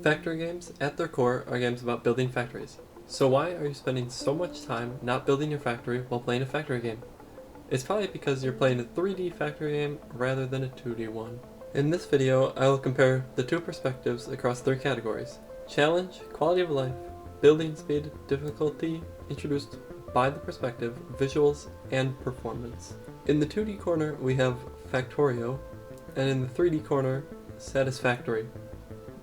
Factory games, at their core, are games about building factories. So why are you spending so much time not building your factory while playing a factory game? It's probably because you're playing a 3D factory game rather than a 2D one. In this video, I will compare the two perspectives across 3 categories: challenge, quality of life, building speed, difficulty, introduced by the perspective, visuals, and performance. In the 2D corner, we have Factorio, and in the 3D corner, Satisfactory.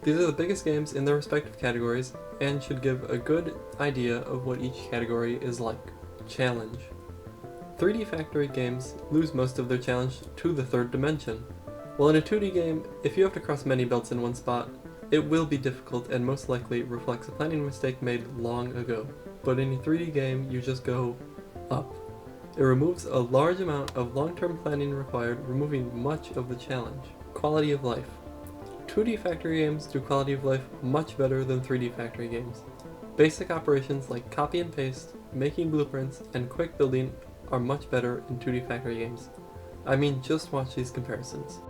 These are the biggest games in their respective categories and should give a good idea of what each category is like. Challenge. 3D factory games lose most of their challenge to the third dimension. While in a 2D game, if you have to cross many belts in one spot, it will be difficult and most likely reflects a planning mistake made long ago. But in a 3D game, you just go up. It removes a large amount of long-term planning required, removing much of the challenge. Quality of life. 2D factory games do quality of life much better than 3D factory games. Basic operations like copy and paste, making blueprints, and quick building are much better in 2D factory games. I mean, just watch these comparisons.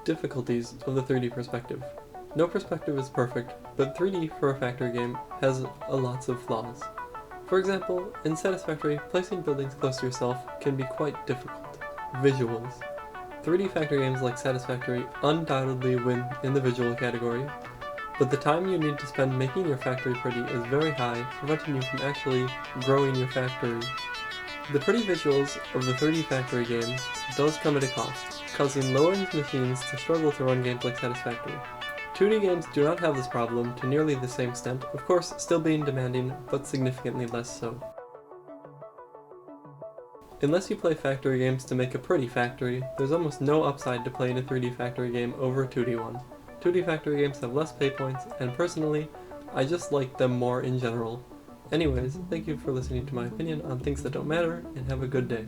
Difficulties of the 3D perspective. No perspective is perfect, but 3D for a factory game has lots of flaws. For example, in Satisfactory, placing buildings close to yourself can be quite difficult. Visuals. 3D factory games like Satisfactory undoubtedly win in the visual category, but the time you need to spend making your factory pretty is very high, preventing you from actually growing your factory. The pretty visuals of the 3D factory games does come at a cost, causing low-end machines to struggle to run games like Satisfactory. 2D games do not have this problem to nearly the same extent, of course still being demanding, but significantly less so. Unless you play factory games to make a pretty factory, there's almost no upside to playing a 3D factory game over a 2D one. 2D factory games have less pay points, and personally, I just like them more in general. Anyways, thank you for listening to my opinion on things that don't matter, and have a good day.